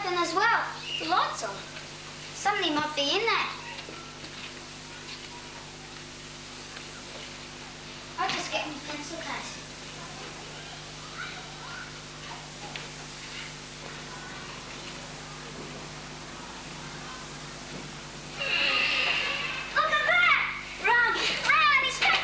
open as well. The light's on. Somebody might be in there. I'll just get my pencil case. Look at that! Run! Run! He's coming!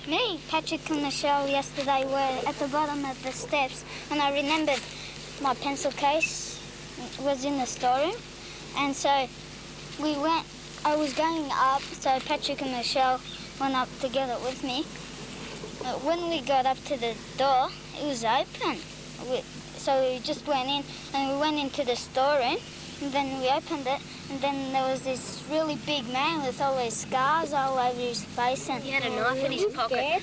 Me, Patrick and Michelle yesterday were at the bottom of the steps, and I remembered my pencil case was in the storeroom, and so I was going up, so Patrick and Michelle went up together with me. When we got up to the door, it was open. so we just went in, and we went into the storeroom, and then we opened it, and then there was this really big man with all these scars all over his face, and He had a knife in his pocket. scared.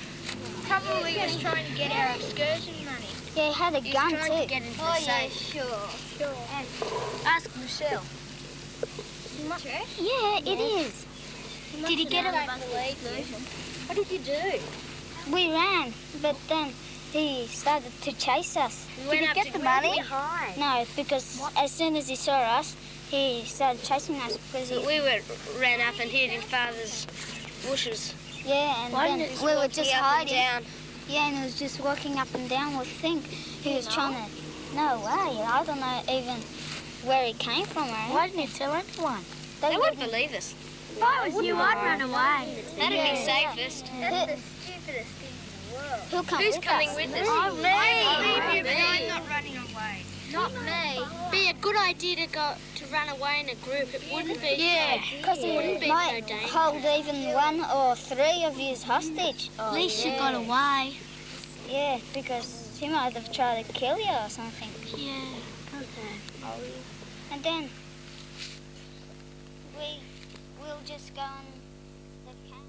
Probably was trying to get our excursion money. Yeah, he had a He gun was trying too. to get into the safe. Sure. And ask Michelle. Yeah, it is. Did he get him? What did you do? We ran, but then he started to chase us. Did he get the money? No, because as soon as he saw us, he started chasing us because We ran up and hid in Father's bushes. yeah, and Why then didn't it we were walk just up and hiding. down? Yeah, and he was just walking up and down. We think he was trying to. No way. I don't know even where he came from. Why didn't he tell anyone? They They wouldn't believe us. If I was you, I'd run away. That'd Yeah. be safest. That's the stupidest thing in the world. Who'll come Who's with coming us? with us? I believe you, Me. but I'm not running away. Not me. Be a good idea to run away in a group. It wouldn't be. Yeah, because he wouldn't be might no danger. hold even one or three of you hostage. At least you got away. Yeah, because he might have tried to kill you or something. Yeah. Okay. And then we'll just go on the camp.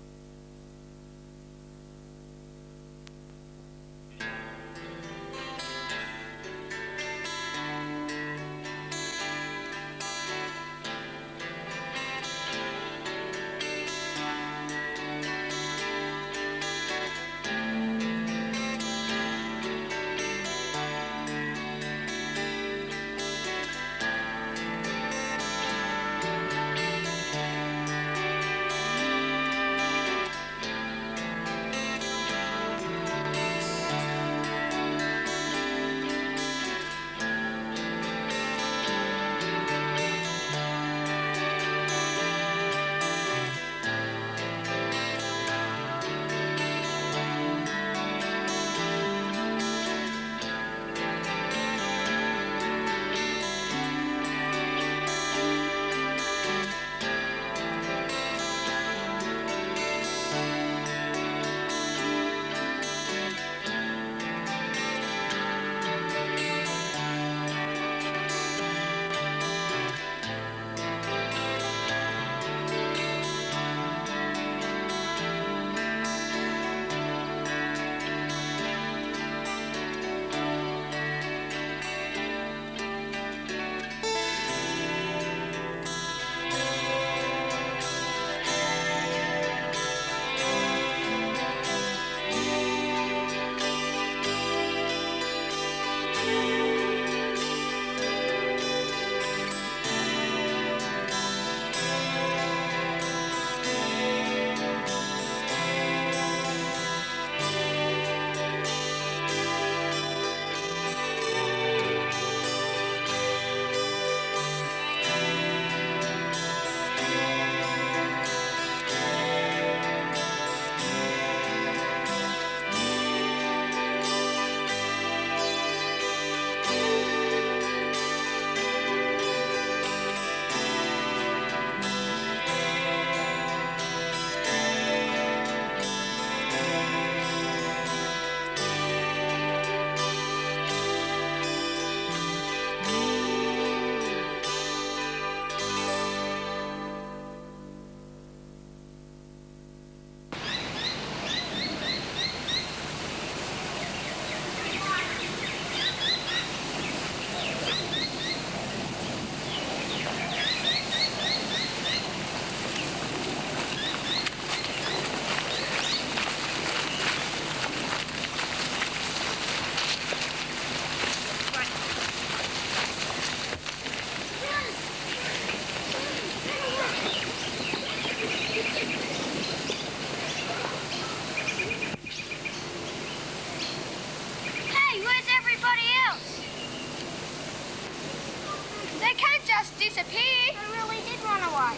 disappear. I really did run away.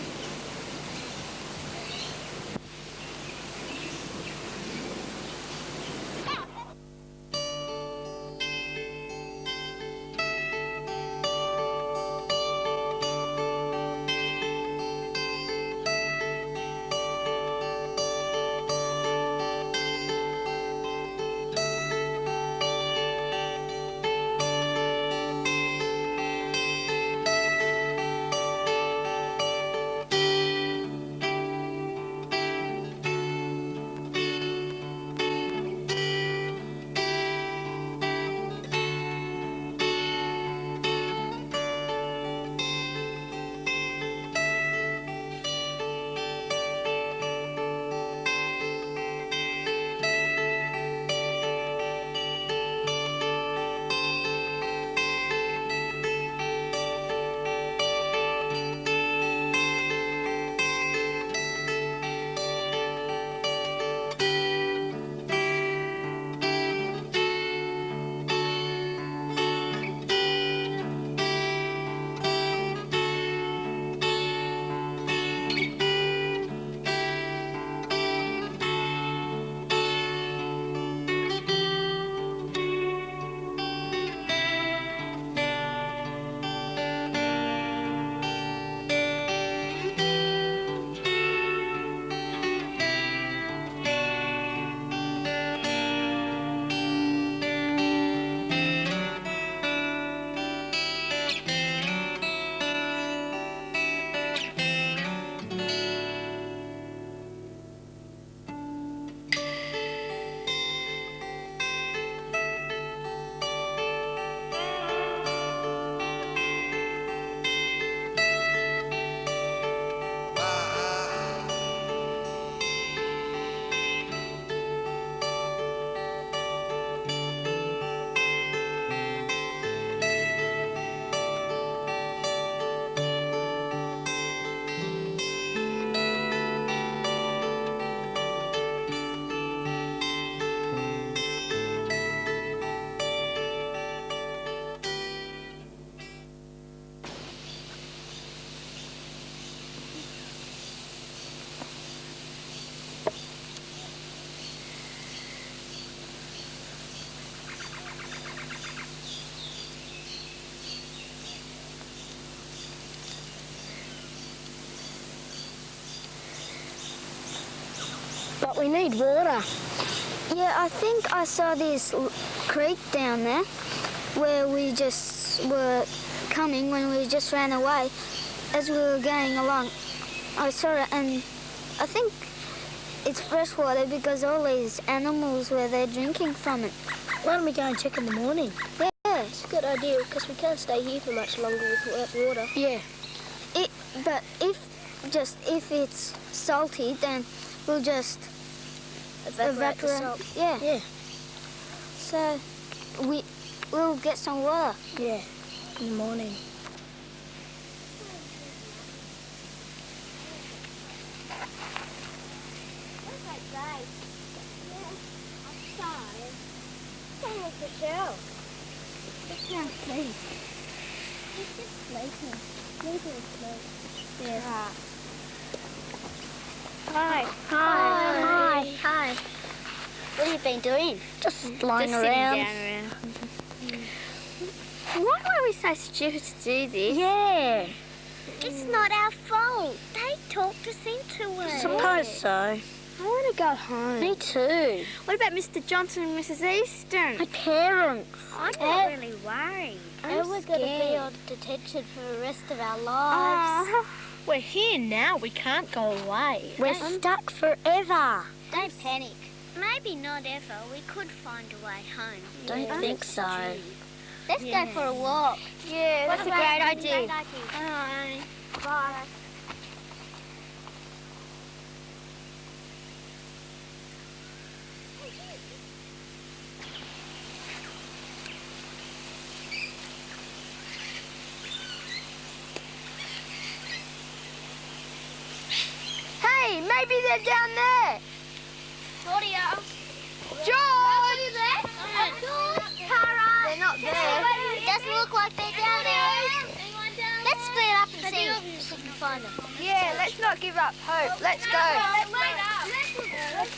We need water. Yeah, I think I saw this creek down there where we just were coming when we just ran away as we were going along. I saw it and I think it's fresh water because all these animals were there drinking from it. Why don't we go and check in the morning? Yeah. It's a good idea because we can't stay here for much longer without water. Yeah. But if it's salty, then we'll just Evaporate the salt. Yeah. Yeah. So we'll get some water. Yeah, in the morning. Michelle. It's not sleep. It's just sleeping. Sleeping sleep. Yeah. Hi. Hi. What have you been doing? Just lying around. Why were we so stupid to do this? Yeah. It's not our fault. They talked us into it. Suppose so. I want to go home. Me too. What about Mr. Johnson and Mrs. Easton? My parents. I'm not really worried. We're going to be on detention for the rest of our lives. We're here now. We can't go away. We're stuck forever. Don't panic. Maybe not ever. We could find a way home. Don't think so. Let's go for a walk. Yeah, that's a great idea. Bye. Bye. Hey, maybe they're down there. Claudia. George! Tara. They're not there. It doesn't look like they're down there. Let's split up and see if we can find them. Yeah, let's not give up hope. Let's go. Let's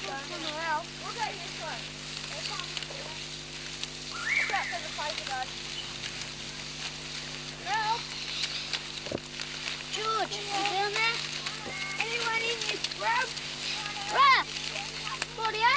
look somewhere else. We'll go this way. George, you down there? Anyone in this scrub? Right. Claudio?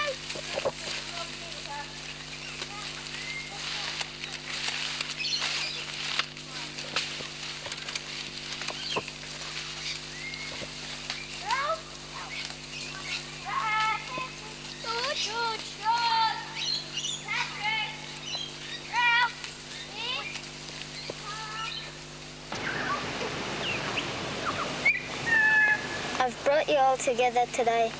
I've brought you all together today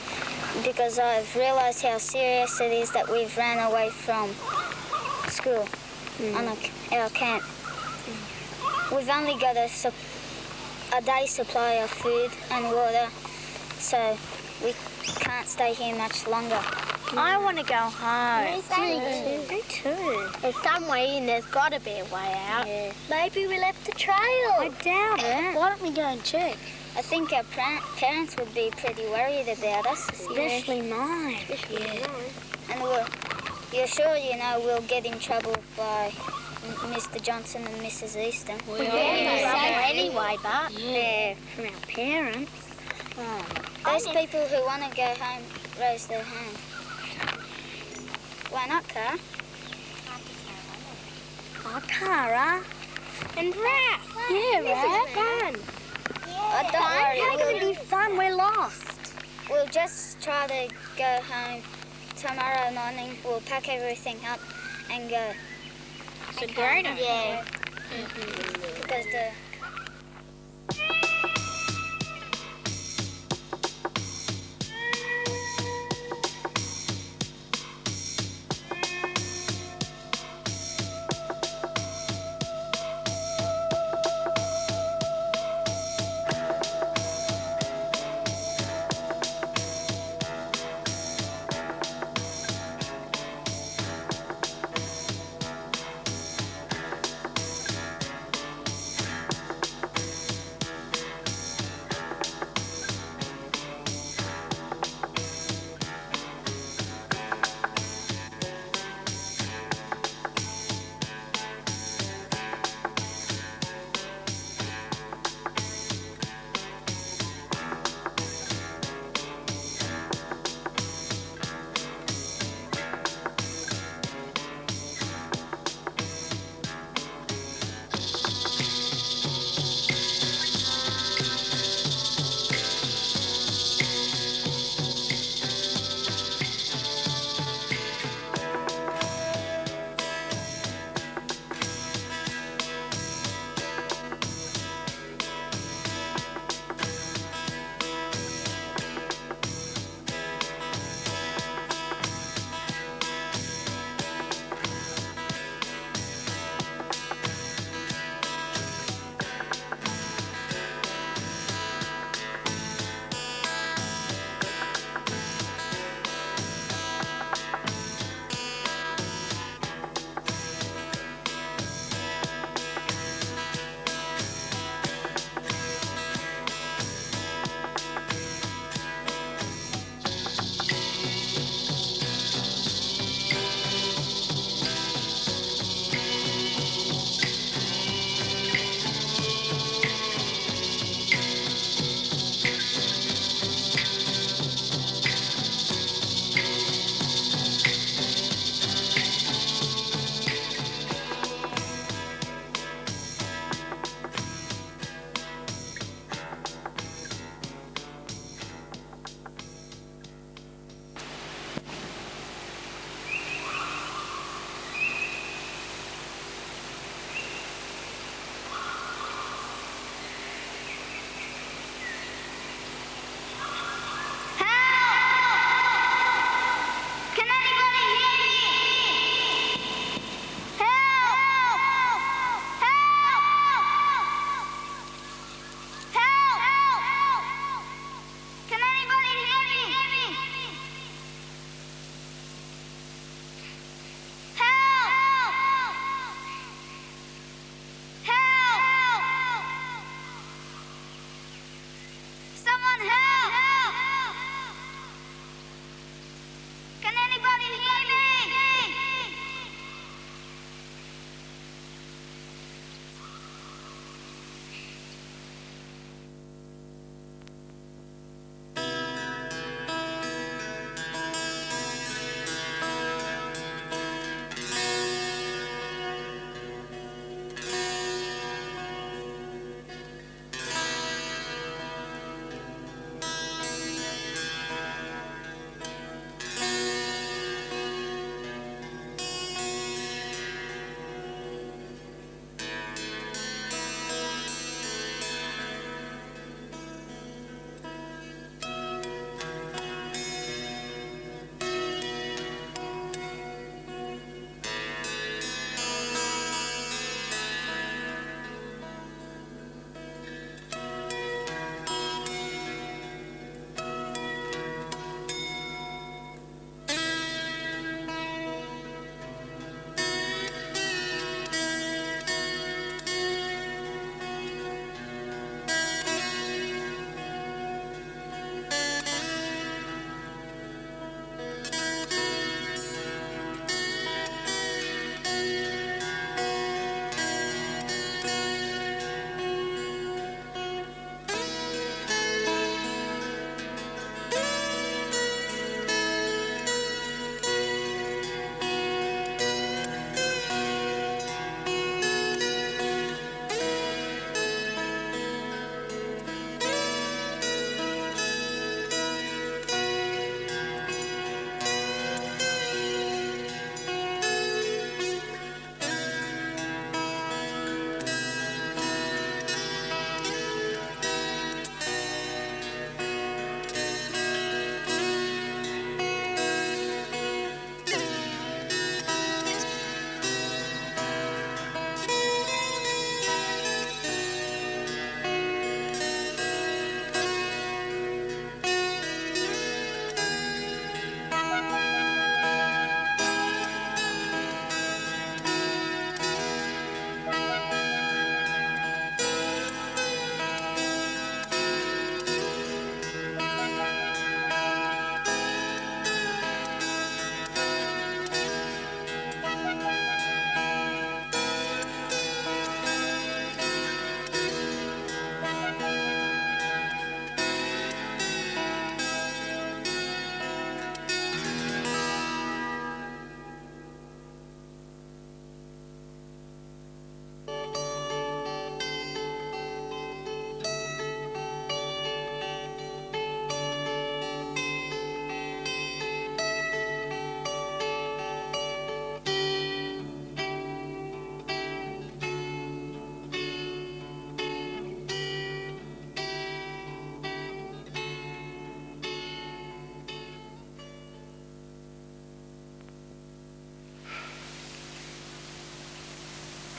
because I've realised how serious it is that we've ran away from school on our camp. We've only got a day's supply of food and water, so we can't stay here much longer. I want to go home. Me too. There's some way in. There's got to be a way out. Yeah. Maybe we left the trail. I doubt it. Why don't we go and check? I think our parents would be pretty worried about us. Especially mine. And you're sure, we'll get in trouble by Mr. Johnson and Mrs. Easton? Anyway, but Yeah. from our parents. Those people who want to go home, raise their hand. Why not, Cara? Oh, Cara. And Raph. Yeah, right. Fun. Don't worry. How can it be fun? We're lost. We'll just try to go home tomorrow morning. We'll pack everything up and go. It's a great idea. Yeah. Because the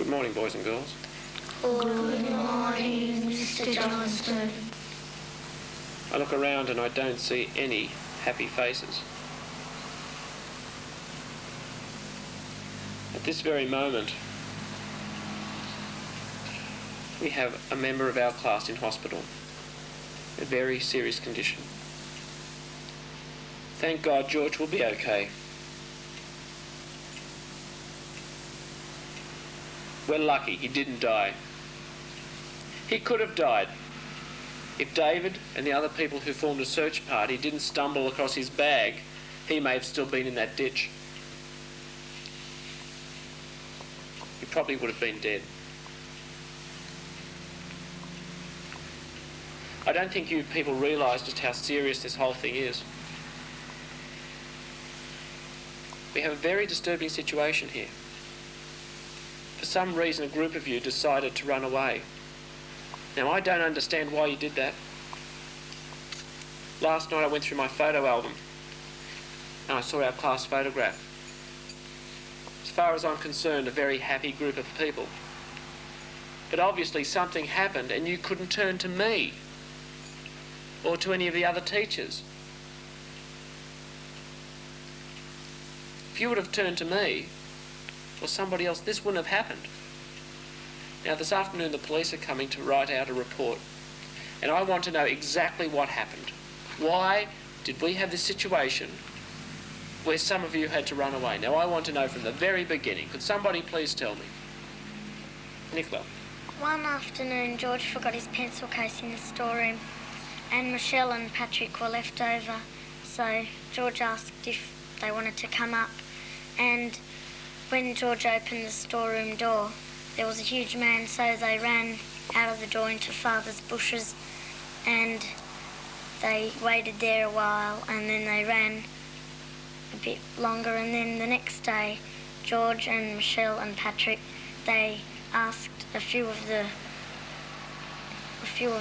Good morning, boys and girls. Good morning, Mr. Johnston. I look around and I don't see any happy faces. At this very moment, we have a member of our class in hospital, a very serious condition. Thank God George will be okay. We're lucky he didn't die. He could have died if David and the other people who formed a search party didn't stumble across his bag. He may have still been in that ditch. He probably would have been dead. I don't think you people realise just how serious this whole thing is. We have a very disturbing situation here. For some reason, a group of you decided to run away. Now, I don't understand why you did that. Last night I went through my photo album and I saw our class photograph. As far as I'm concerned, a very happy group of people. But obviously something happened and you couldn't turn to me or to any of the other teachers. If you would have turned to me or somebody else, this wouldn't have happened. Now, this afternoon the police are coming to write out a report, and I want to know exactly what happened. Why did we have this situation where some of you had to run away? Now, I want to know from the very beginning. Could somebody please tell me? Nicola. One afternoon, George forgot his pencil case in the storeroom, and Michelle and Patrick were left over. So George asked if they wanted to come up, and when George opened the storeroom door, there was a huge man, so they ran out of the door into Father's bushes, and they waited there a while, and then they ran a bit longer, and then the next day, George and Michelle and Patrick, they asked a few of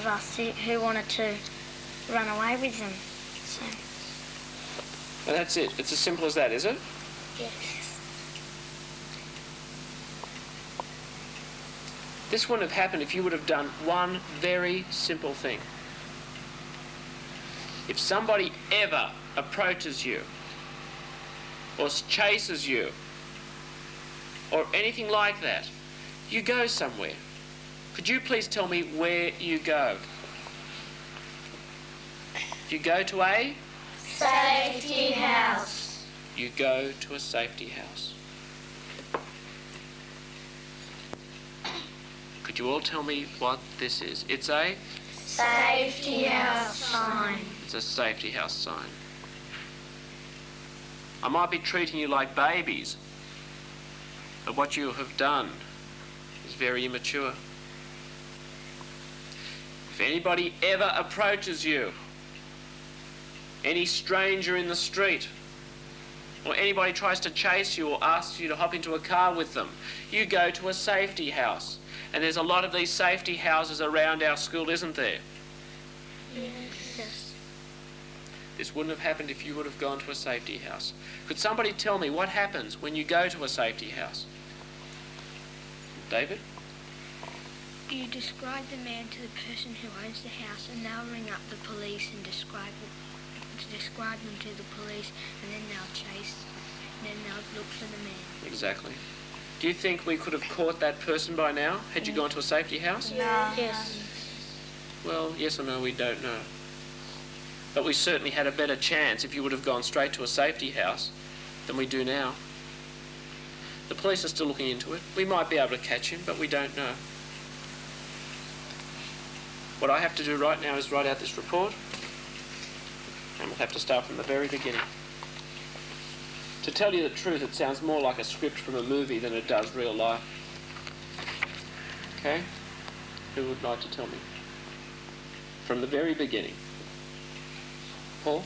us who wanted to run away with them. So. And that's it. It's as simple as that, is it? Yes. This wouldn't have happened if you would have done one very simple thing. If somebody ever approaches you or chases you or anything like that, you go somewhere. Could you please tell me where you go? You go to a Safety house. You go to a safety house. Could you all tell me what this is? It's a Safety house sign. It's a safety house sign. I might be treating you like babies, but what you have done is very immature. If anybody ever approaches you, any stranger in the street, or anybody tries to chase you or asks you to hop into a car with them, you go to a safety house. And there's a lot of these safety houses around our school, isn't there? Yes. This wouldn't have happened if you would have gone to a safety house. Could somebody tell me what happens when you go to a safety house? David? You describe the man to the person who owns the house, and they'll ring up the police and describe them to the police, and then they'll chase, and then they'll look for the man. Exactly. Do you think we could have caught that person by now had you gone to a safety house? No. Yes. Well, yes or no, we don't know. But we certainly had a better chance if you would have gone straight to a safety house than we do now. The police are still looking into it. We might be able to catch him, but we don't know. What I have to do right now is write out this report, and we'll have to start from the very beginning. To tell you the truth, it sounds more like a script from a movie than it does real life. Okay? Who would like to tell me? From the very beginning. Paul?